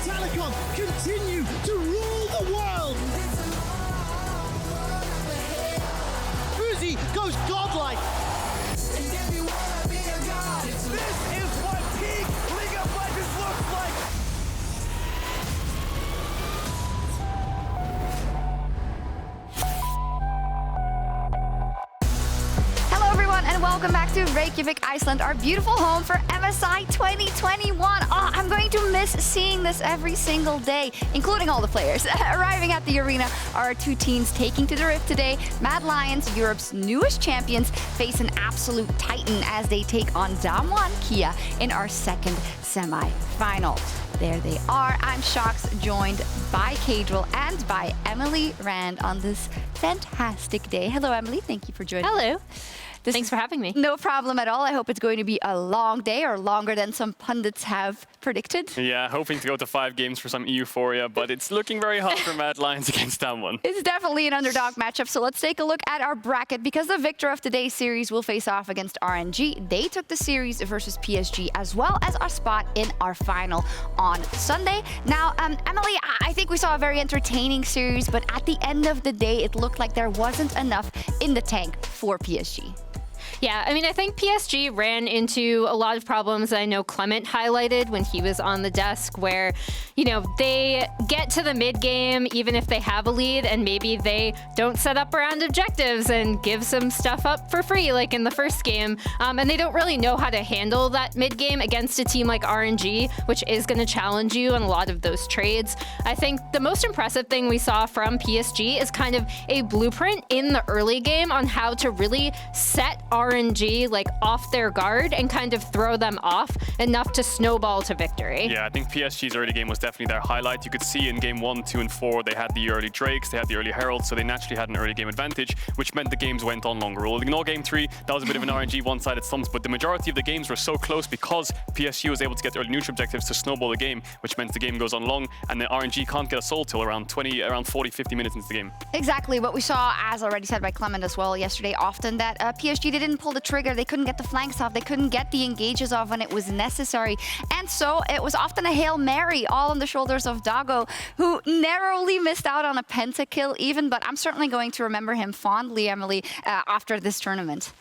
Telecom continue to rule the world. Uzi goes godlike. This is what peak League of Legends looks like. Hello everyone and welcome back to Reykjavik, Iceland, our beautiful home for MSI 2021. Oh, I'm going to miss seeing this every single day, including all the players. Arriving at the arena are our two teams taking to the Rift today. Mad Lions, Europe's newest champions, face an absolute titan as they take on Damwon Kia in our second semi-final. There they are. I'm Sjokz, joined by Caedrel and by Emily Rand on this fantastic day. Hello, Emily. Thank you for joining. Hello. Thanks for having me. No problem at all. I hope it's going to be a long day, or longer than some pundits have predicted. Yeah, hoping to go to 5 games for some euphoria, but it's looking very hard for Mad Lions against Damwon. It's definitely an underdog matchup, so let's take a look at our bracket, because the victor of today's series will face off against RNG. They took the series versus PSG, as well as our spot in our final on Sunday. Now, Emily, I think we saw a very entertaining series, but at the end of the day, it looked like there wasn't enough in the tank for PSG. Yeah, I mean, I think PSG ran into a lot of problems that I know Clement highlighted when he was on the desk, where, you know, they get to the mid game even if they have a lead, and maybe they don't set up around objectives and give some stuff up for free like in the first game, and they don't really know how to handle that mid game against a team like RNG, which is going to challenge you on a lot of those trades. I think the most impressive thing we saw from PSG is kind of a blueprint in the early game on how to really set RNG like off their guard and kind of throw them off enough to snowball to victory. Yeah, I think PSG's early game was definitely their highlight. You could see in game 1, 2, and 4, they had the early Drakes, they had the early Heralds, so they naturally had an early game advantage, which meant the games went on longer. We'll ignore game 3, that was a bit of an RNG one-sided slumps, but the majority of the games were so close because PSG was able to get the early neutral objectives to snowball the game, which meant the game goes on long, and the RNG can't get a soul till around 40, 50 minutes into the game. Exactly. What we saw, as already said by Clement as well yesterday, often that PSG didn't pull the trigger. They couldn't get the flanks off. They couldn't get the engages off when it was necessary. And so it was often a Hail Mary, all on the shoulders of Doggo, who narrowly missed out on a pentakill even, but I'm certainly going to remember him fondly, Emily, after this tournament.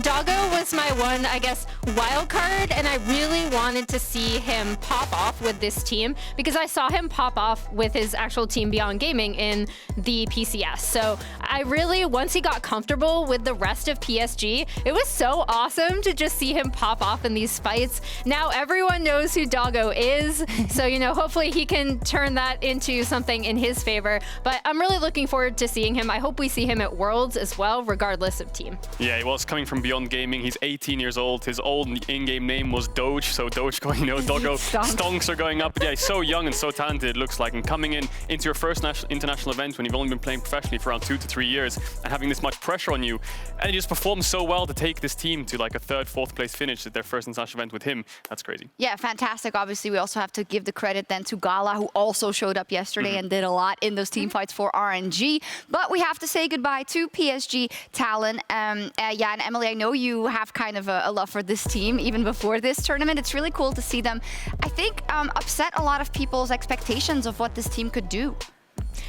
Doggo was my one, I guess, wild card, and I really wanted to see him pop off with this team because I saw him pop off with his actual team Beyond Gaming in the PCS. So I really, once he got comfortable with the rest of PSG, it was so awesome to just see him pop off in these fights. Now everyone knows who Doggo is, so, you know, hopefully he can turn that into something in his favor. But I'm really looking forward to seeing him. I hope we see him at Worlds as well, regardless of team. Yeah, he was coming from Beyond Gaming. He's 18 years old. His old in-game name was Doge, so Doge going, you know, Doggo stonks are going up. But yeah, he's so young and so talented, it looks like. And coming into your first international event when you've only been playing professionally for around 2 to 3 years and having this much pressure on you, and he just performed so well to take this team to like a 3rd, 4th place finish at their first international event with him. That's crazy. Yeah, fantastic. Obviously, we also have to give the credit then to Gala, who also showed up yesterday and did a lot in those team fights for RNG. But we have to say goodbye to PSG Talon. Yeah, and Emily, I know you have kind of a love for this team even before this tournament. It's really cool to see them, I think, upset a lot of people's expectations of what this team could do.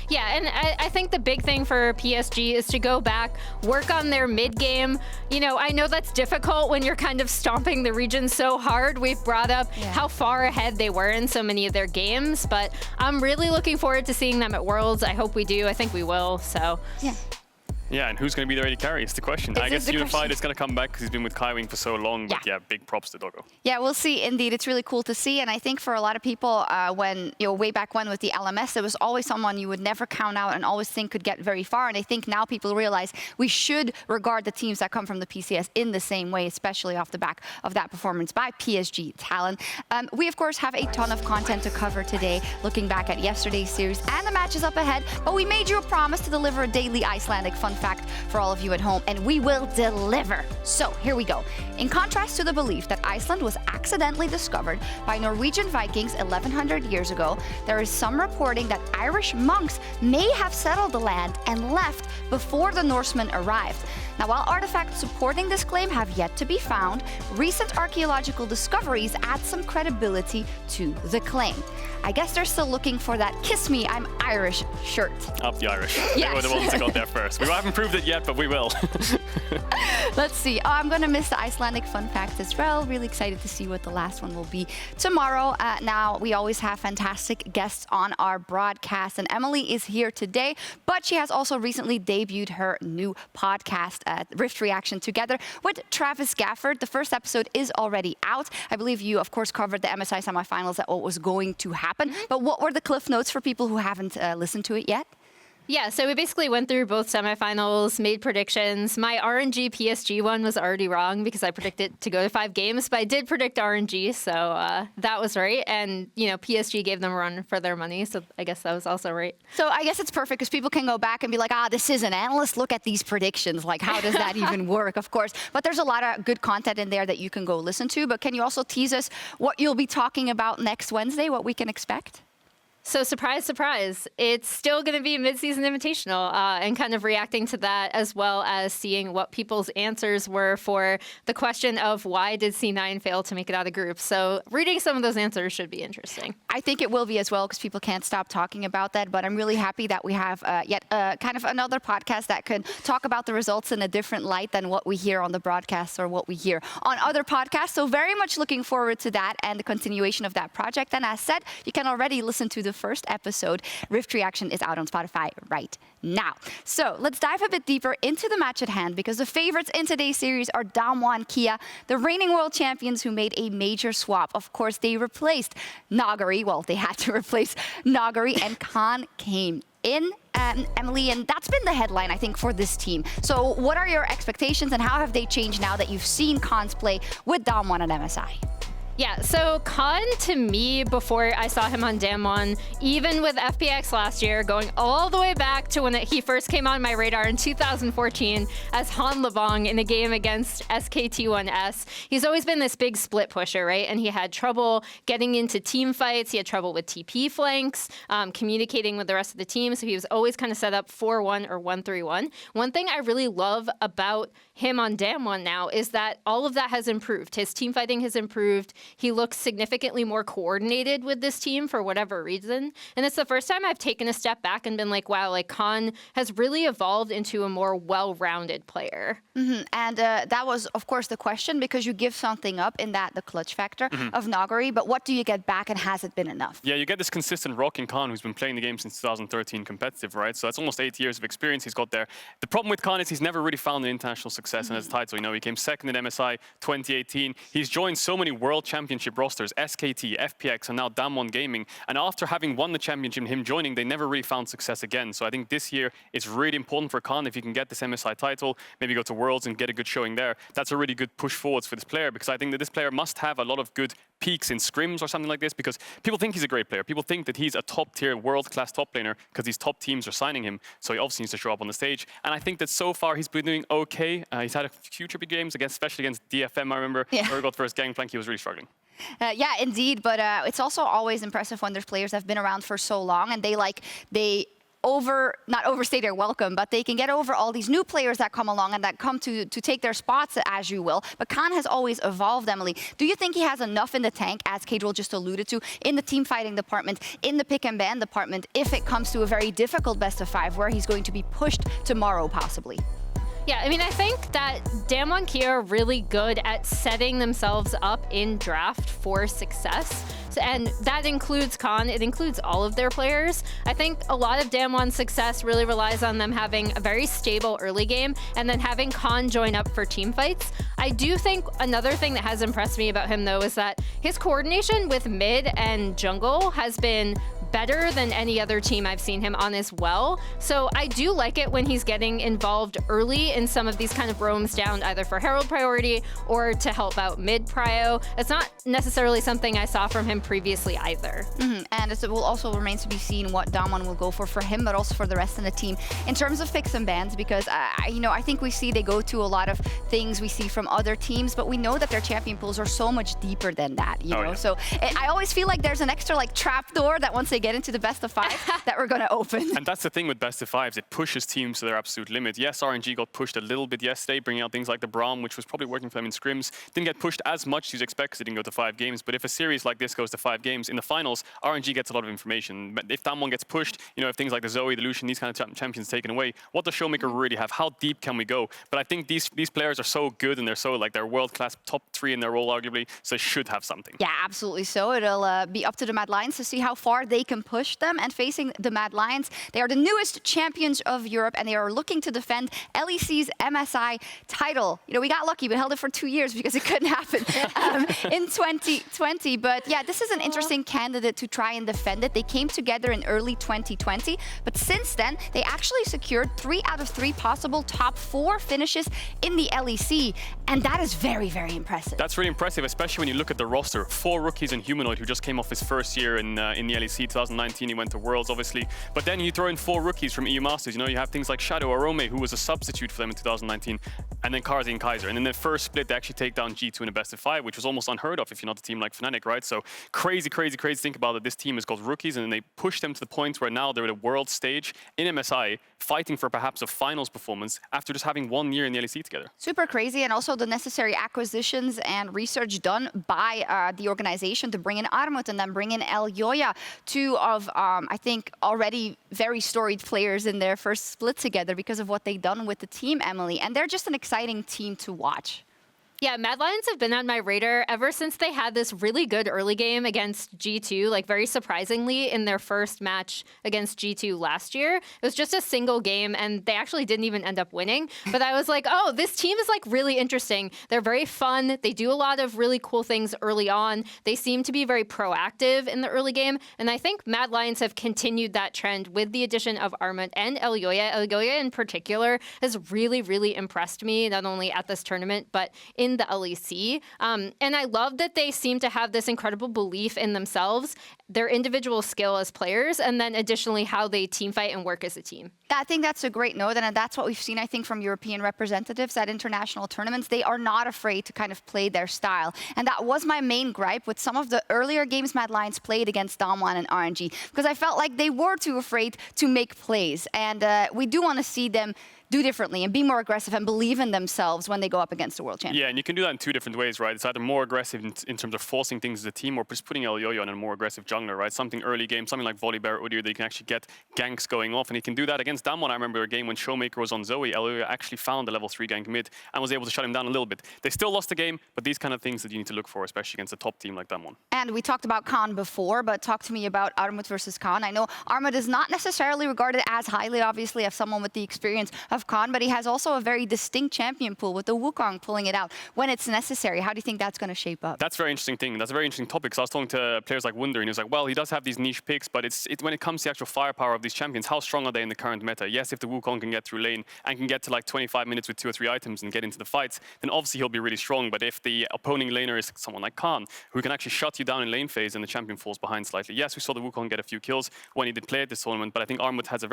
Yeah, and I think the big thing for PSG is to go back, work on their mid game. You know, I know that's difficult when you're kind of stomping the region so hard. We've brought up how far ahead they were in so many of their games, but I'm really looking forward to seeing them at Worlds. I hope we do. I think we will, so. Yeah. Yeah, and who's going to be the ready carry is the question. I guess Unified is going to come back because he's been with Kaiwing for so long, but yeah, big props to Doggo. Yeah, we'll see. Indeed, it's really cool to see. And I think for a lot of people, when, you know, way back when with the LMS, there was always someone you would never count out and always think could get very far. And I think now people realize we should regard the teams that come from the PCS in the same way, especially off the back of that performance by PSG Talon. We, of course, have a ton of content to cover today, looking back at yesterday's series and the matches up ahead. But we made you a promise to deliver a daily Icelandic fun fact for all of you at home, and we will deliver. So here we go. In contrast to the belief that Iceland was accidentally discovered by Norwegian Vikings 1100 years ago, there is some reporting that Irish monks may have settled the land and left before the Norsemen arrived. Now, while artifacts supporting this claim have yet to be found, recent archaeological discoveries add some credibility to the claim. I guess they're still looking for that "Kiss Me, I'm Irish" shirt. Up the Irish. Yes. They were the ones that got there first. We haven't proved it yet, but we will. Let's see. I'm going to miss the Icelandic fun facts as well. Really excited to see what the last one will be tomorrow. Now, we always have fantastic guests on our broadcast, and Emily is here today, but she has also recently debuted her new podcast, Rift Reaction, together with Travis Gafford. The first episode is already out. I believe you, of course, covered the MSI Semifinals, that what was going to happen. But what were the cliff notes for people who haven't listened to it yet? Yeah, so we basically went through both semifinals, made predictions. My RNG PSG one was already wrong because I predicted to go to 5 games, but I did predict RNG, so that was right. And, you know, PSG gave them a run for their money, so I guess that was also right. So I guess it's perfect because people can go back and be like, this is an analyst. Look at these predictions. Like, how does that even work? Of course. But there's a lot of good content in there that you can go listen to. But can you also tease us what you'll be talking about next Wednesday, what we can expect? So surprise, surprise, it's still going to be a mid-season invitational and kind of reacting to that, as well as seeing what people's answers were for the question of why did C9 fail to make it out of groups. So reading some of those answers should be interesting. I think it will be as well because people can't stop talking about that. But I'm really happy that we have yet kind of another podcast that could talk about the results in a different light than what we hear on the broadcasts or what we hear on other podcasts. So very much looking forward to that and the continuation of that project. And as said, you can already listen to the first episode. Rift Reaction is out on Spotify right now. So let's dive a bit deeper into the match at hand because the favorites in today's series are Damwon Kia, the reigning world champions who made a major swap. Of course, they replaced Nagari. Well, they had to replace Nagari, and Khan came in, Emily, and that's been the headline, I think, for this team. So what are your expectations and how have they changed now that you've seen Khans play with Damwon and MSI? Yeah, so Khan, to me, before I saw him on Damwon, even with FPX last year, going all the way back to when he first came on my radar in 2014 as Han Lebong in a game against SKT1S, he's always been this big split pusher, right? And he had trouble getting into team fights. He had trouble with TP flanks, communicating with the rest of the team. So he was always kind of set up 4-1 or 1-3-1. One thing I really love about him on Damwon now is that all of that has improved. His team fighting has improved. He looks significantly more coordinated with this team for whatever reason. And it's the first time I've taken a step back and been like, wow, like Khan has really evolved into a more well-rounded player. Mm-hmm. And that was, of course, the question, because you give something up in that the clutch factor of Nagari, but what do you get back and has it been enough? Yeah, you get this consistent rocking Khan who's been playing the game since 2013 competitive, right? So that's almost 8 years of experience he's got there. The problem with Khan is he's never really found an international success in his title. You know, he came second in MSI 2018. He's joined so many world championship rosters, SKT, FPX, and now Damwon Gaming. And after having won the championship, him joining, they never really found success again. So I think this year it's really important for Khan if he can get this MSI title, maybe go to Worlds and get a good showing there. That's a really good push forwards for this player, because I think that this player must have a lot of good peaks in scrims or something like this, because people think he's a great player. People think that he's a top-tier, world-class top laner because these top teams are signing him. So he obviously needs to show up on the stage. And I think that so far he's been doing okay. He's had a few tricky games, especially against DFM, I remember. Yeah. Where he got first Gangplank, he was really struggling. Yeah, indeed. But it's also always impressive when there's players that have been around for so long and they not overstay their welcome, but they can get over all these new players that come along and that come to take their spots, as you will. But Khan has always evolved, Emily. Do you think he has enough in the tank, as Caedrel just alluded to, in the team fighting department, in the pick and ban department, if it comes to a very difficult best of 5 where he's going to be pushed tomorrow, possibly? Yeah, I mean, I think that Damwon Kia are really good at setting themselves up in draft for success. And that includes Khan. It includes all of their players. I think a lot of Damwon's success really relies on them having a very stable early game and then having Khan join up for team fights. I do think another thing that has impressed me about him, though, is that his coordination with mid and jungle has been better than any other team I've seen him on as well. So I do like it when he's getting involved early in some of these kind of roams down, either for Herald priority or to help out mid prio. It's not necessarily something I saw from him previously either. And it will also remain to be seen what Damwon will go for him, but also for the rest of the team in terms of picks and bans, because I think we see they go to a lot of things we see from other teams, but we know that their champion pools are so much deeper than that, you know? Yeah. So I always feel like there's an extra trap door that once they they get into the best of 5 that we're going to open. And that's the thing with best of 5s, it pushes teams to their absolute limit. Yes, RNG got pushed a little bit yesterday, bringing out things like the Braum, which was probably working for them in scrims. Didn't get pushed as much as you'd expect because it didn't go to 5 games. But if a series like this goes to 5 games, in the finals, RNG gets a lot of information. But if Damwon gets pushed, you know, if things like the Zoe, the Lucian, these kind of champions taken away, what does Showmaker really have? How deep can we go? But I think these players are so good and they're so, like, they're world-class, top 3 in their role, arguably, so they should have something. Yeah, absolutely so. It'll be up to the Mad Lions to see how far they can push them. And facing the Mad Lions, they are the newest champions of Europe, and they are looking to defend LEC's MSI title. You know, we got lucky. We held it for 2 years because it couldn't happen in 2020. But yeah, this is an interesting candidate to try and defend it. They came together in early 2020, but since then, they actually secured 3 out of 3 possible top 4 finishes in the LEC. And that is very, very impressive. That's really impressive, especially when you look at the roster. 4 rookies and Humanoid, who just came off his first year in the LEC 2019. He went to Worlds, obviously. But then you throw in 4 rookies from EU Masters. You know, you have things like Shadow Arome, who was a substitute for them in 2019, and then Karzi and Kaiser. And in the first split, they actually take down G2 in a best of 5, which was almost unheard of if you're not a team like Fnatic, right? So crazy, crazy, crazy to think about that this team has got rookies, and then they push them to the point where now they're at a world stage in MSI, fighting for perhaps a finals performance after just having 1 year in the LEC together. Super crazy, and also the necessary acquisitions and research done by the organization to bring in Armut and then bring in Elyoya, 2 of, I think, already very storied players in their first split together because of what they've done with the team, Emily. And they're just an exciting team to watch. Yeah, Mad Lions have been on my radar ever since they had this really good early game against G2, like very surprisingly in their first match against G2 last year. It was just a single game and they actually didn't even end up winning. But I was like, oh, this team is like really interesting. They're very fun. They do a lot of really cool things early on. They seem to be very proactive in the early game. And I think Mad Lions have continued that trend with the addition of Armut and Elyoya. Elyoya in particular has really, really impressed me, not only at this tournament, but in the LEC. And I love that they seem to have this incredible belief in themselves, their individual skill as players, and then additionally how they team fight and work as a team. I think that's a great note, and that's what we've seen, I think, from European representatives at international tournaments. They are not afraid to kind of play their style. And that was my main gripe with some of the earlier games Mad Lions played against Damwon and RNG, because I felt like they were too afraid to make plays. And we do want to see them do differently and be more aggressive and believe in themselves when they go up against a world champion. Yeah, and you can do that in 2 different ways, right? It's either more aggressive in terms of forcing things as a team, or just putting Elyoya on a more aggressive jungler, right? Something early game, something like Volibear, Udyr, that you can actually get ganks going off, and he can do that against Damwon. I remember a game when Showmaker was on Zoe, Elyoya actually found a level 3 gank mid and was able to shut him down a little bit. They still lost the game, but these kind of things that you need to look for, especially against a top team like Damwon. And we talked about Khan before, but talk to me about Armut versus Khan. I know Armut is not necessarily regarded as highly, obviously, as someone with the experience of Khan, but he has also a very distinct champion pool with the Wukong pulling it out when it's necessary. How do you think that's going to shape up? That's a very interesting thing. That's a very interesting topic. So I was talking to players like Wunder, and he was like, well, he does have these niche picks, but it's when it comes to the actual firepower of these champions, how strong are they in the current meta? Yes, if the Wukong can get through lane and can get to like 25 minutes with 2 or 3 items and get into the fights, then obviously he'll be really strong. But if the opposing laner is someone like Khan, who can actually shut you down in lane phase and the champion falls behind slightly. Yes, we saw the Wukong get a few kills when he did play at this tournament, but I think Armut has a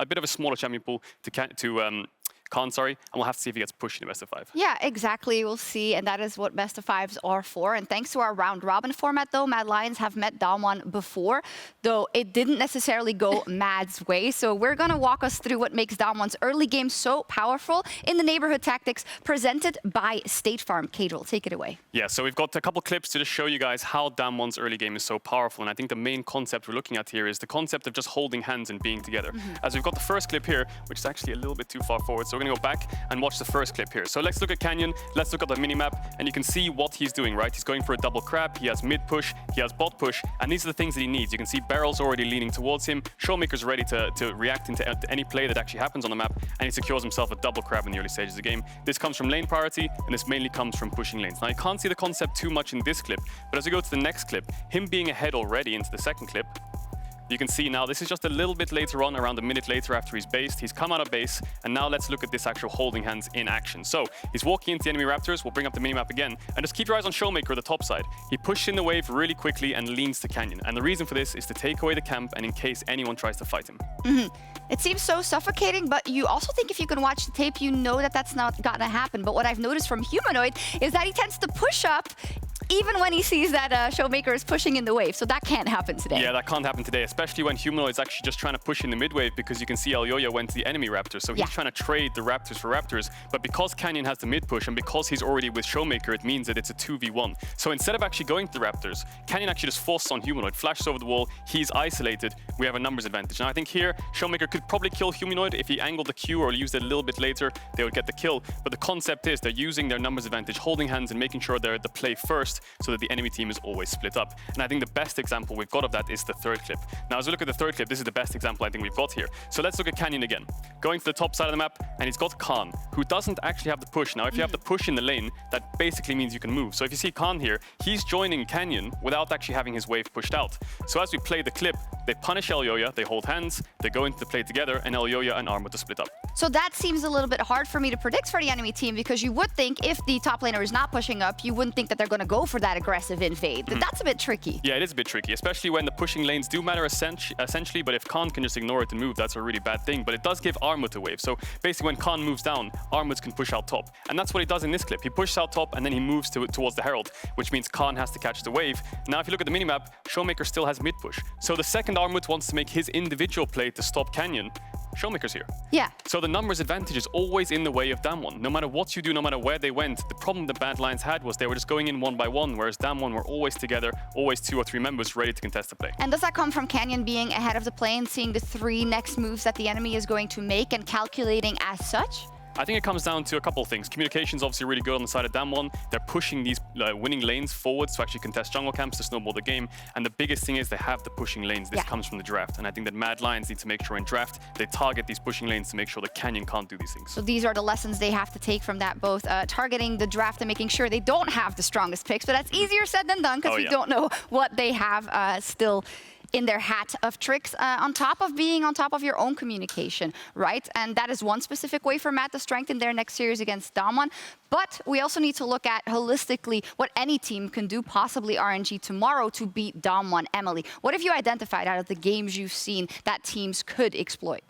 bit of a smaller champion pool to Khan, and we'll have to see if he gets pushed in the best of 5. Yeah, exactly. We'll see, and that is what best of 5s are for. And thanks to our round robin format, though, Mad Lions have met Damwon before, though it didn't necessarily go Mad's way. So we're going to walk us through what makes Damwon's early game so powerful in the neighborhood tactics presented by State Farm. Caedrel, take it away. Yeah, so we've got a couple clips to just show you guys how Damwon's early game is so powerful. And I think the main concept we're looking at here is the concept of just holding hands and being together. As we've got the first clip here, which is actually a little bit too far forward. So we're going to go back and watch the first clip here. So let's look at Canyon, let's look at the minimap, and you can see what he's doing, right? He's going for a double crab, he has mid push, he has bot push, and these are the things that he needs. You can see Barrel's already leaning towards him, Showmaker's ready to react into any play that actually happens on the map, and he secures himself a double crab in the early stages of the game. This comes from lane priority, and this mainly comes from pushing lanes. Now, you can't see the concept too much in this clip, but as we go to the next clip, him being ahead already into the second clip, you can see now this is just a little bit later on, around a minute later after he's based. He's come out of base, and now let's look at this actual holding hands in action. So he's walking into the enemy Raptors. We'll bring up the minimap again, and just keep your eyes on Showmaker, the top side. He pushes in the wave really quickly and leans to Canyon. And the reason for this is to take away the camp and in case anyone tries to fight him. It seems so suffocating, but you also think if you can watch the tape, you know that that's not gonna happen. But what I've noticed from Humanoid is that he tends to push up even when he sees that Showmaker is pushing in the wave. So that can't happen today. Yeah, that can't happen today, especially when Humanoid's actually just trying to push in the mid wave, because you can see Elyoya went to the enemy Raptors. So he's trying to trade the Raptors for Raptors. But because Canyon has the mid push and because he's already with Showmaker, it means that it's a 2v1. So instead of actually going to the Raptors, Canyon actually just forces on Humanoid, flashes over the wall, he's isolated, we have a numbers advantage. Now I think here, Showmaker could probably kill Humanoid if he angled the Q or used it a little bit later, they would get the kill. But the concept is they're using their numbers advantage, holding hands and making sure they're at the play first so that the enemy team is always split up. And I think the best example we've got of that is the third clip. Now as we look at the third clip, this is the best example I think we've got here. So let's look at Canyon again. Going to the top side of the map, and he's got Khan, who doesn't actually have the push. Now if you have the push in the lane, that basically means you can move. So if you see Khan here, he's joining Canyon without actually having his wave pushed out. So as we play the clip, they punish Elyoya, they hold hands, they go into the play together, and Elyoya and Armor to split up. So that seems a little bit hard for me to predict for the enemy team, because you would think if the top laner is not pushing up, you wouldn't think that they're going to go for that aggressive invade. That's a bit tricky. Yeah, it is a bit tricky, especially when the pushing lanes do matter essentially, but if Khan can just ignore it and move, that's a really bad thing. But it does give Armut a wave. So basically when Khan moves down, Armut can push out top. And that's what he does in this clip. He pushes out top and then he moves towards the Herald, which means Khan has to catch the wave. Now if you look at the minimap, Showmaker still has mid push. So the second Armut wants to make his individual play to stop Canyon, Showmaker's here. Yeah. So the numbers advantage is always in the way of Damwon. No matter what you do, no matter where they went, the problem the Bad Lions had was they were just going in one by one, whereas Damwon were always together, always 2 or 3 members ready to contest the play. And does that come from Canyon being ahead of the play and seeing the 3 next moves that the enemy is going to make and calculating as such? I think it comes down to a couple of things. Communication's obviously really good on the side of Damwon. They're pushing these winning lanes forwards to actually contest jungle camps to snowball the game. And the biggest thing is they have the pushing lanes. This comes from the draft. And I think that Mad Lions need to make sure in draft they target these pushing lanes to make sure that Canyon can't do these things. So these are the lessons they have to take from that, both targeting the draft and making sure they don't have the strongest picks. But that's easier said than done, because we don't know what they have still in their hat of tricks, on top of being on top of your own communication, right? And that is one specific way for Matt to strengthen their next series against Damwon. But we also need to look at holistically what any team can do, possibly RNG tomorrow, to beat Damwon. Emily, what have you identified out of the games you've seen that teams could exploit?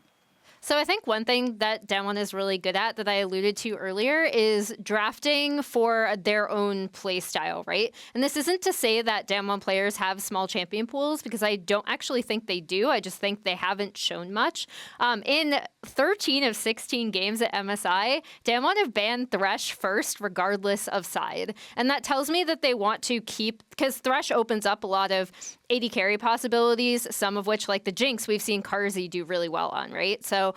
So I think one thing that Damwon is really good at that I alluded to earlier is drafting for their own play style, right? And this isn't to say that Damwon players have small champion pools, because I don't actually think they do. I just think they haven't shown much. In 13 of 16 games at MSI, Damwon have banned Thresh first, regardless of side. And that tells me that they want to keep, because Thresh opens up a lot of AD carry possibilities, some of which, like the Jinx, we've seen Karzi do really well on, right? So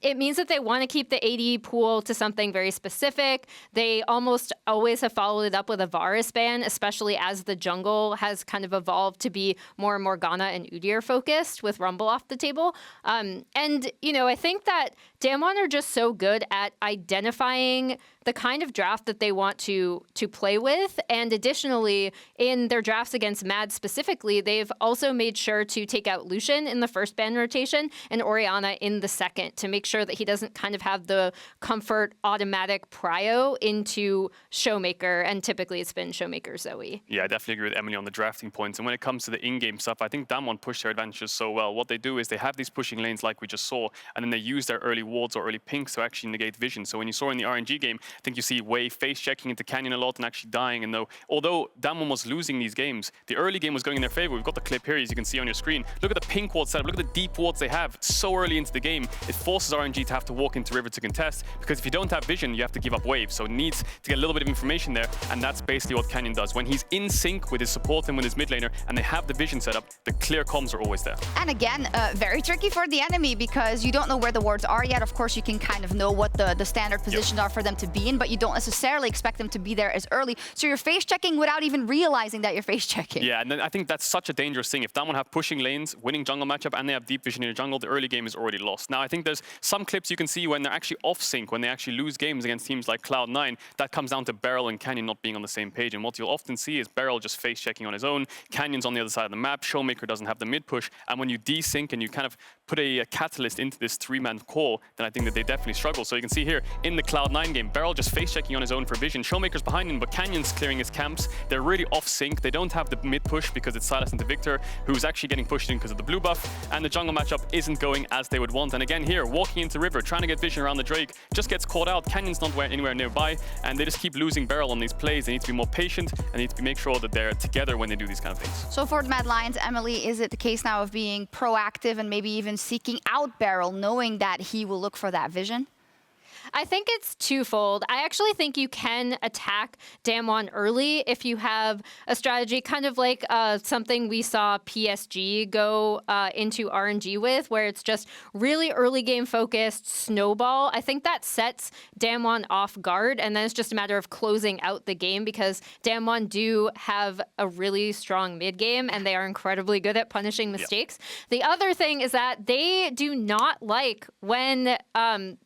it means that they want to keep the AD pool to something very specific. They almost always have followed it up with a Varus ban, especially as the jungle has kind of evolved to be more Morgana and Udyr focused with Rumble off the table. And, you know, I think that Damwon are just so good at identifying the kind of draft that they want to play with. And additionally, in their drafts against Mad specifically, they've also made sure to take out Lucian in the first ban rotation and Orianna in the second, to make sure that he doesn't kind of have the comfort automatic prio into Showmaker. And typically it's been Showmaker Zoe. Yeah, I definitely agree with Emily on the drafting points. And when it comes to the in-game stuff, I think Damwon push their advantages so well. What they do is they have these pushing lanes like we just saw, and then they use their early wards or early pinks to actually negate vision. So when you saw in the RNG game, I think you see Wei face checking into Canyon a lot and actually dying. And although Damwon was losing these games, the early game was going in their favor. We've got the clip here, as you can see on your screen. Look at the pink ward setup. Look at the deep wards they have so early into the game. It forces RNG to have to walk into river to contest, because if you don't have vision, you have to give up waves. So it needs to get a little bit of information there, and that's basically what Canyon does. When he's in sync with his support and with his mid laner, and they have the vision set up, the clear comms are always there. And again, very tricky for the enemy, because you don't know where the wards are yet. Of course, you can kind of know what the standard positions are for them to be in, but you don't necessarily expect them to be there as early. So you're face checking without even realizing that you're face checking. Yeah, and then I think that's such a dangerous thing. If Damwon have pushing lanes, winning jungle matchup, and they have deep vision in the jungle, the early game is already lost. Now, I think there's some clips you can see when they're actually off sync, when they actually lose games against teams like Cloud9. That comes down to Beryl and Canyon not being on the same page. And what you'll often see is Beryl just face checking on his own. Canyon's on the other side of the map. Showmaker doesn't have the mid push. And when you desync and you kind of put a catalyst into this 3-man core, then I think that they definitely struggle. So you can see here in the Cloud9 game, Beryl just face-checking on his own for vision. Showmaker's behind him, but Canyon's clearing his camps. They're really off-sync. They don't have the mid-push because it's Sylas into Victor, who's actually getting pushed in because of the blue buff, and the jungle matchup isn't going as they would want. And again here, walking into River, trying to get vision around the Drake, just gets caught out. Canyon's not anywhere nearby, and they just keep losing barrel on these plays. They need to be more patient, and need to make sure that they're together when they do these kind of things. So for the Mad Lions, Emily, is it the case now of being proactive and maybe even seeking out Barrel, knowing that he will look for that vision? I think it's twofold. I actually think you can attack Damwon early if you have a strategy, kind of like something we saw PSG go into RNG with, where it's just really early game focused, snowball. I think that sets Damwon off guard, and then it's just a matter of closing out the game, because Damwon do have a really strong mid game, and they are incredibly good at punishing mistakes. Yep. The other thing is that they do not like when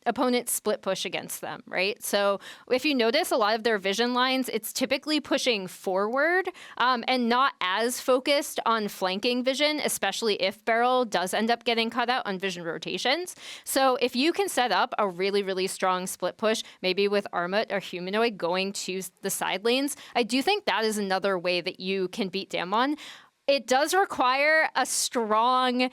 opponents split push against them, right? So if you notice a lot of their vision lines, it's typically pushing forward and not as focused on flanking vision, especially if Barrel does end up getting cut out on vision rotations. So if you can set up a really, really strong split push, maybe with Armut or Humanoid going to the side lanes, I do think that is another way that you can beat Damwon. It does require a strong,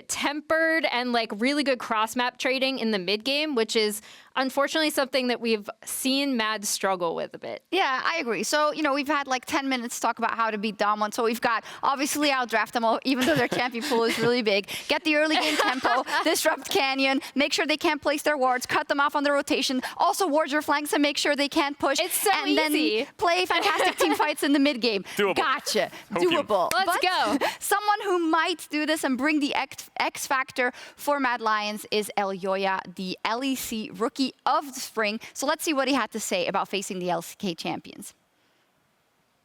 tempered, and like really good cross-map trading in the mid game, which is unfortunately something that we've seen Mad struggle with a bit. Yeah, I agree. So, you know, we've had like 10 minutes to talk about how to beat Damwon. So we've got, obviously, outdraft them all, even though their champion pool is really big. Get the early game tempo, disrupt Canyon, make sure they can't place their wards, cut them off on the rotation. Also ward your flanks and make sure they can't push. It's so and easy. Then play fantastic team fights in the mid game. Doable. Gotcha. Okay. Doable. Let's go. Someone who might do this and bring the X factor for Mad Lions is Elyoya, the LEC rookie of the spring. So let's see what he had to say about facing the LCK champions.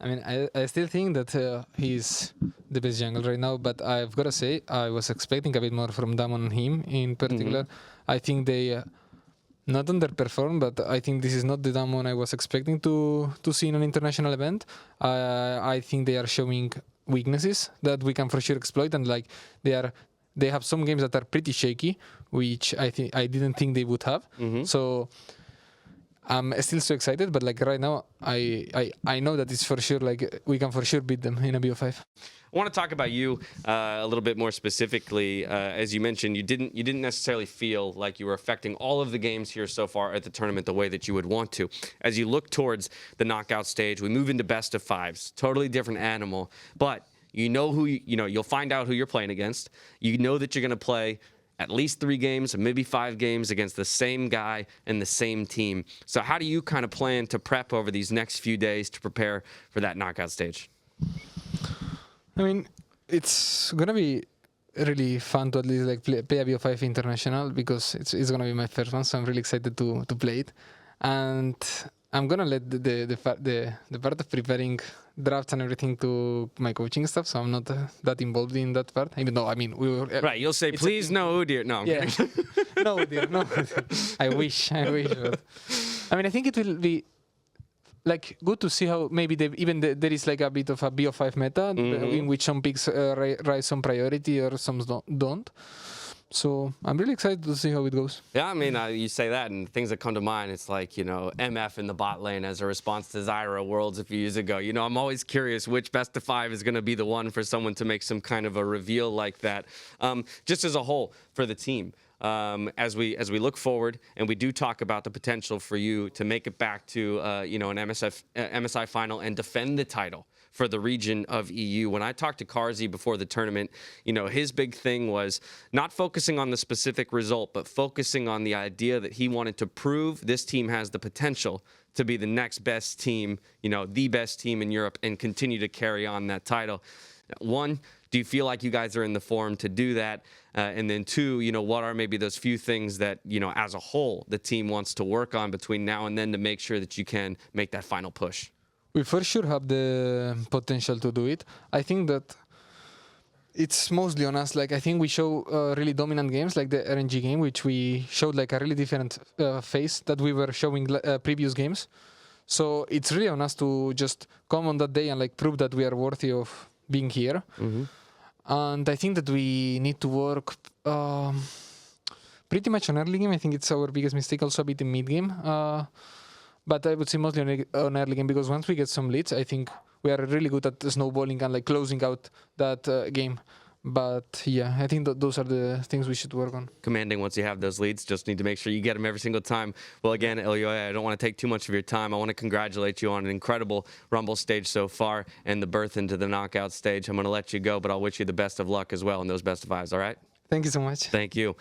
I mean, I still think that he's the best jungle right now, but I've got to say, I was expecting a bit more from Damon and him in particular. I think they not underperformed, but I think this is not the Damon I was expecting to see in an international event. I think they are showing weaknesses that we can for sure exploit, and like they have some games that are pretty shaky, which I didn't think they would have. So I'm still so excited, but like right now, I know that it's for sure, like we can for sure beat them in a BO5. I want to talk about you a little bit more specifically. As you mentioned, you didn't necessarily feel like you were affecting all of the games here so far at the tournament the way that you would want to. As you look towards the knockout stage, we move into best of fives, totally different animal, but you know who you'll find out who you're playing against. You know that you're going to play at least 3 games, maybe 5 games against the same guy and the same team. So how do you kind of plan to prep over these next few days to prepare for that knockout stage? I mean, it's gonna be really fun to at least like play a BO5 international, because it's gonna be my first one, so I'm really excited to play it. And I'm gonna let the part of preparing drafts and everything to my coaching stuff, so I'm not that involved in that part. Even though, I mean, we were right. You'll say, please, no, dear, no. Yeah, no, dear, no. I wish. But, I mean, I think it will be like good to see how maybe there is like a bit of a BO5 meta in which some picks rise some priority or some don't. So I'm really excited to see how it goes. Yeah, I mean, you say that, and things that come to mind, it's like, MF in the bot lane as a response to Zyra Worlds a few years ago. I'm always curious which best of 5 is going to be the one for someone to make some kind of a reveal like that. Just as a whole for the team, as we look forward, and we do talk about the potential for you to make it back to an MSI final and defend the title for the region of EU. When I talked to Karzi before the tournament, his big thing was not focusing on the specific result, but focusing on the idea that he wanted to prove this team has the potential to be the next best team, the best team in Europe, and continue to carry on that title. 1, do you feel like you guys are in the form to do that? And then 2, what are maybe those few things that, as a whole, the team wants to work on between now and then to make sure that you can make that final push? We for sure have the potential to do it. I think that it's mostly on us. Like, I think we show really dominant games, like the RNG game, which we showed like a really different face that we were showing previous games. So it's really on us to just come on that day and like prove that we are worthy of being here. And I think that we need to work pretty much on early game. I think it's our biggest mistake, also a bit in mid game. but I would say mostly on early game, because once we get some leads, I think we are really good at snowballing and like closing out that game. But yeah, I think those are the things we should work on. Commanding once you have those leads, just need to make sure you get them every single time. Well, again, Elyoya, I don't want to take too much of your time. I want to congratulate you on an incredible Rumble stage so far and the birth into the knockout stage. I'm going to let you go, but I'll wish you the best of luck as well in those best of fives, all right? Thank you so much. Thank you.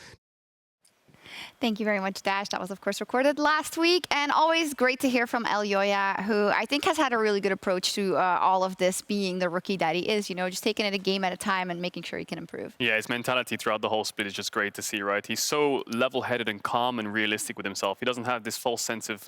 Thank you very much, Dash. That was, of course, recorded last week. And always great to hear from Elyoya, who I think has had a really good approach to all of this, being the rookie that he is, you know, just taking it a game at a time and making sure he can improve. Yeah, his mentality throughout the whole split is just great to see, right? He's so level-headed and calm and realistic with himself. He doesn't have this false sense of,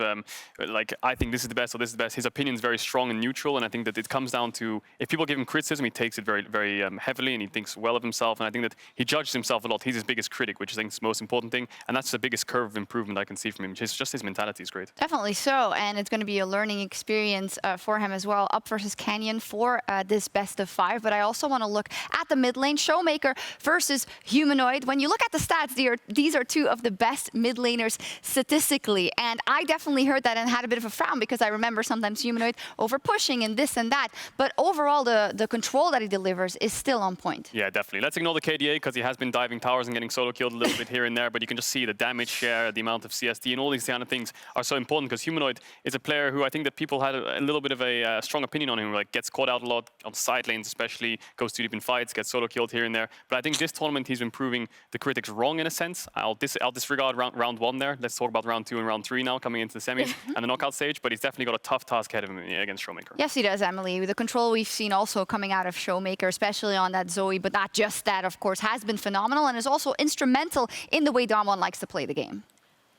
like, I think this is the best or this is the best. His opinion is very strong and neutral, and I think that it comes down to, if people give him criticism, he takes it very, very heavily, and he thinks well of himself. And I think that he judges himself a lot. He's his biggest critic, which I think is the most important thing, and that's the biggest curve of improvement I can see from him. Just his mentality is great. Definitely so, and it's going to be a learning experience for him as well, up versus Canyon for this best of 5. But I also want to look at the mid lane, Showmaker versus Humanoid. When you look at the stats, these are two of the best mid laners statistically, and I definitely heard that and had a bit of a frown, because I remember sometimes Humanoid over pushing and this and that, but overall the control that he delivers is still on point. Yeah, definitely. Let's ignore the KDA, because he has been diving towers and getting solo killed a little bit here and there, but you can just see the damage share, the amount of CSD, and all these kind of things are so important, because Humanoid is a player who I think that people had a little bit of a strong opinion on him, like gets caught out a lot on side lanes especially, goes too deep in fights, gets solo killed here and there. But I think this tournament he's been proving the critics wrong in a sense. I'll disregard round 1 there. Let's talk about round 2 and round 3 now, coming into the semis and the knockout stage, but he's definitely got a tough task ahead of him against Showmaker. Yes, he does, Emily. The control we've seen also coming out of Showmaker, especially on that Zoe, but not just that, of course, has been phenomenal and is also instrumental in the way Damwon likes to play the game.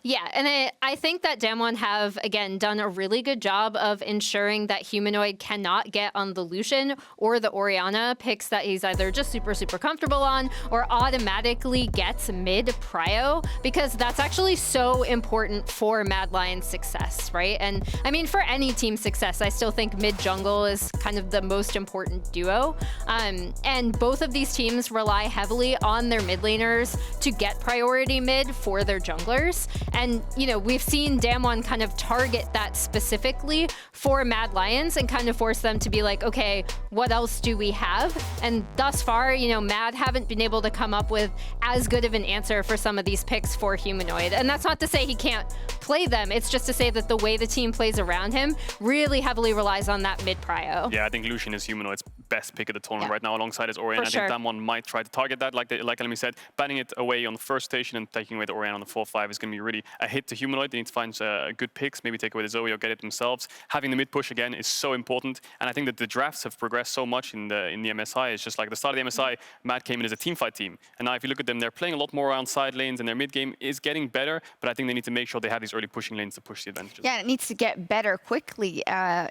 Yeah, and I think that Damwon have, again, done a really good job of ensuring that Humanoid cannot get on the Lucian or the Orianna picks that he's either just super, super comfortable on or automatically gets mid-prio, because that's actually so important for Mad Lion's success, right? And I mean, for any team success, I still think mid-jungle is kind of the most important duo. And both of these teams rely heavily on their mid laners to get priority mid for their junglers. And, you know, we've seen Damwon kind of target that specifically for Mad Lions and kind of force them to be like, okay, what else do we have? And thus far, you know, Mad haven't been able to come up with as good of an answer for some of these picks for Humanoid. And that's not to say he can't play them. It's just to say that the way the team plays around him really heavily relies on that mid-prio. Yeah, I think Lucian is Humanoid's best pick of the tournament right now, alongside his Orianna. I think Damwon might try to target that, like Elimi said. Banning it away on the first station and taking away the Orianna on the 4-5 is going to be really a hit to Humanoid. They need to find good picks, maybe take away the Zoe or get it themselves. Having the mid push again is so important, and I think that the drafts have progressed so much in the MSI. It's just like the start of the MSI, Mad came in as a teamfight team, and now if you look at them, they're playing a lot more around side lanes, and their mid game is getting better, but I think they need to make sure they have these early pushing lanes to push the advantages. Yeah, it needs to get better quickly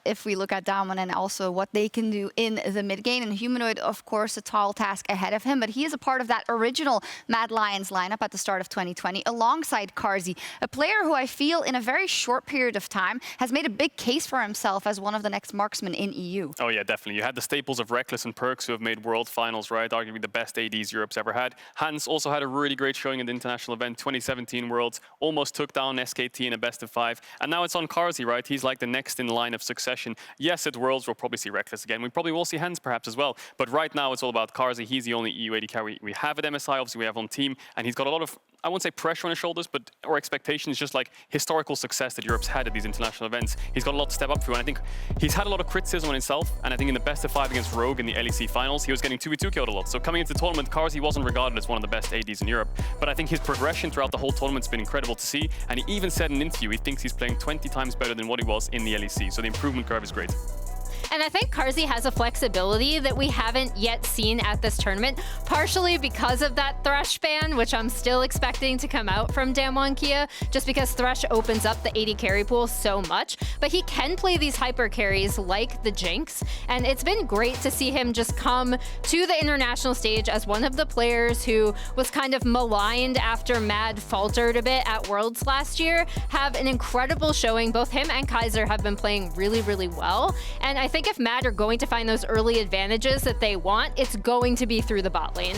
if we look at Damwon and also what they can do in the mid game. And Humanoid, of course, a tall task ahead of him, but he is a part of that original Mad Lions lineup at the start of 2020 alongside Carzzy, a player who I feel in a very short period of time has made a big case for himself as one of the next marksmen in EU. Oh yeah, definitely. You had the staples of Reckless and Perks who have made world finals, right? Arguably the best ADs Europe's ever had. Hans also had a really great showing in the international event, 2017 Worlds, almost took down SKT in a best of 5. And now it's on Carzzy, right? He's like the next in line of succession. Yes, at Worlds we'll probably see Reckless again. We probably will see Hans perhaps as well. But right now it's all about Carzzy. He's the only EU AD carry we have at MSI, obviously we have on team. And he's got a lot of, I won't say pressure on his shoulders, but or expectations, just like historical success that Europe's had at these international events. He's got a lot to step up through, and I think he's had a lot of criticism on himself, and I think in the best of 5 against Rogue in the LEC finals, he was getting 2v2 killed a lot. So coming into the tournament, Carzzy wasn't regarded as one of the best ADs in Europe, but I think his progression throughout the whole tournament's been incredible to see, and he even said in an interview he thinks he's playing 20 times better than what he was in the LEC, so the improvement curve is great. And I think Carzzy has a flexibility that we haven't yet seen at this tournament, partially because of that Thresh ban, which I'm still expecting to come out from Damwon Kia, just because Thresh opens up the AD carry pool so much. But he can play these hyper carries like the Jinx, and it's been great to see him just come to the international stage as one of the players who was kind of maligned after Mad faltered a bit at Worlds last year, have an incredible showing. Both him and Kaiser have been playing really, really well. And I think if Mad are going to find those early advantages that they want, it's going to be through the bot lane.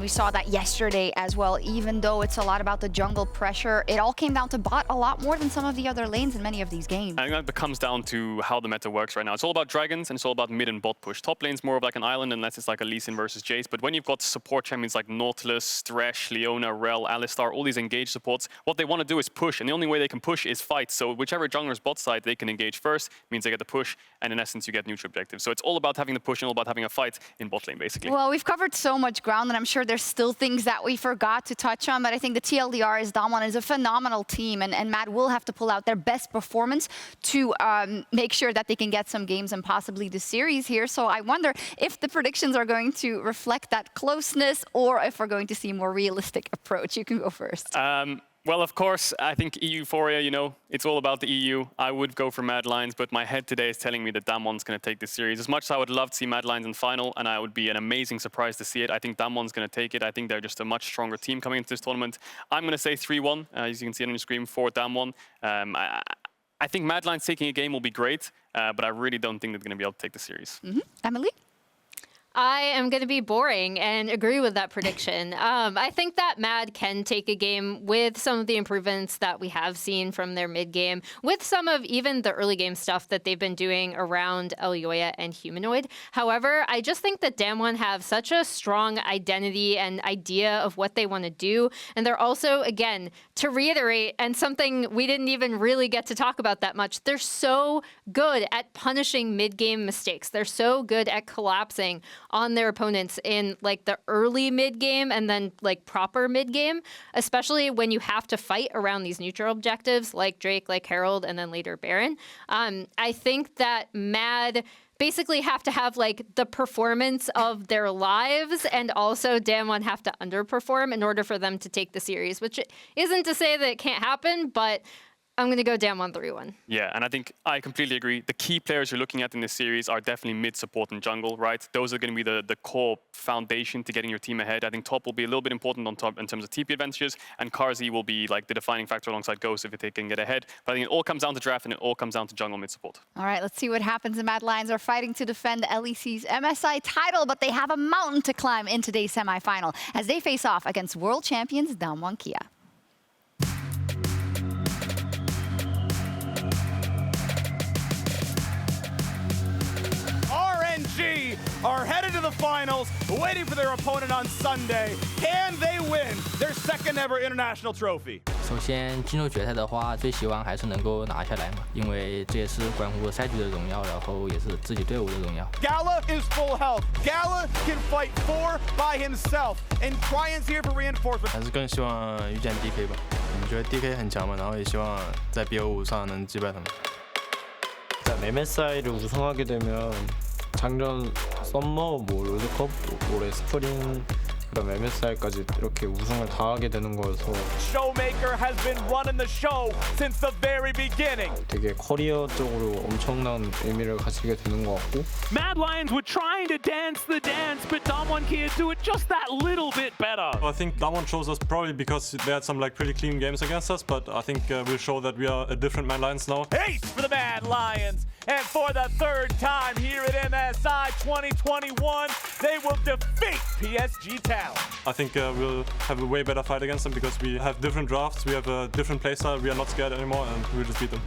We saw that yesterday as well. Even though it's a lot about the jungle pressure, it all came down to bot a lot more than some of the other lanes in many of these games. I think that comes down to how the meta works right now. It's all about dragons and it's all about mid and bot push. Top lane's more of like an island unless it's like a Lee Sin versus Jace. But when you've got support champions like Nautilus, Thresh, Leona, Rel, Alistar, all these engaged supports, what they want to do is push. And the only way they can push is fight. So whichever jungler's bot side they can engage first means they get the push. And in essence, you get neutral objectives. So it's all about having the push and all about having a fight in bot lane, basically. Well, we've covered so much ground, and I'm sure there's still things that we forgot to touch on. But I think the TLDR is Damwon is a phenomenal team, and Mad will have to pull out their best performance to make sure that they can get some games and possibly the series here. So I wonder if the predictions are going to reflect that closeness or if we're going to see a more realistic approach. You can go first. Well, of course, I think EU Euphoria, you know, it's all about the EU. I would go for Mad Lions, but my head today is telling me that Damwon's going to take this series. As much as I would love to see Mad Lions in final, and I would be an amazing surprise to see it, I think Damwon's going to take it. I think they're just a much stronger team coming into this tournament. I'm going to say 3-1, as you can see on your screen, for Damwon. I think Mad Lions taking a game will be great, but I really don't think they're going to be able to take the series. Emily? I am going to be boring and agree with that prediction. I think that Mad can take a game with some of the improvements that we have seen from their mid game, with some of even the early game stuff that they've been doing around Elyoya and Humanoid. However, I just think that Damwon have such a strong identity and idea of what they want to do. And they're also, again, to reiterate, and something we didn't even really get to talk about that much, they're so good at punishing mid-game mistakes. They're so good at collapsing on their opponents in like the early mid game and then like proper mid game, especially when you have to fight around these neutral objectives like Drake, like Herald, and then later Baron. I think that Mad basically have to have like the performance of their lives, and also Damwon have to underperform in order for them to take the series, which isn't to say that it can't happen, but I'm going to go Damwon 3-1. Yeah, and I think I completely agree. The key players you're looking at in this series are definitely mid, support, and jungle, right? Those are going to be the core foundation to getting your team ahead. I think top will be a little bit important on top in terms of TP advantages, and Karzi will be like the defining factor alongside Ghost if they can get ahead. But I think it all comes down to draft, and it all comes down to jungle mid support. All right, let's see what happens. The Mad Lions are fighting to defend LEC's MSI title, but they have a mountain to climb in today's semifinal as they face off against world champions Damwon Kia. Are headed to the finals, waiting for their opponent on Sunday. Can they win their second ever international trophy? 首先进入决赛的话，最希望还是能够拿下来嘛，因为这也是关乎赛局的荣耀，然后也是自己队伍的荣耀。Gala is full health. Gala can fight 4 by himself, and Cryan's here for reinforcement. 还是更希望遇见 DK 吧，我们觉得 DK 很强嘛，然后也希望在 BO5上能击败他们。 MSI를 우승하게 되면 작년 썸머, 뭐 롤드컵, 올해 스프링, 그다음 MSI까지 이렇게 우승을 다 하게 되는 거여서 Showmaker has been running the show since the very beginning. 되게 커리어적으로 엄청난 의미를 가지게 되는 것 같고. Mad Lions were trying to dance the dance, but Damwon Kia do it just that little bit better. I think Damwon chose us probably because they had some like pretty clean games against us, but I think we'll show that we are a different Mad Lions now. Ace for the Mad Lions. And for the third time here at MSI 2021, they will defeat PSG Talent. I think we'll have a way better fight against them because we have different drafts, we have a different playstyle, we are not scared anymore, and we'll just beat them.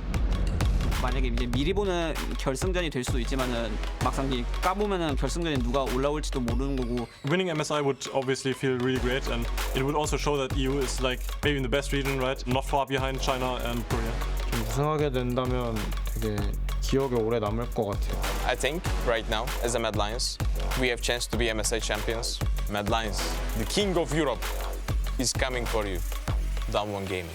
만약에 이제 미리 보는 결승전이 될 수도 있지만은 막상 까보면은 결승전에 누가 올라올지도 모르는 거고. Winning MSI would obviously feel really great, and it would also show that EU is like maybe in the best region, right? Not far behind China and Korea. 좀 우승하게 된다면 되게 기억에 오래 남을 것 같아요. I think right now, as a Mad Lions, we have chance to be MSI champions. Mad Lions, the king of Europe, is coming for you. Damwon Gaming.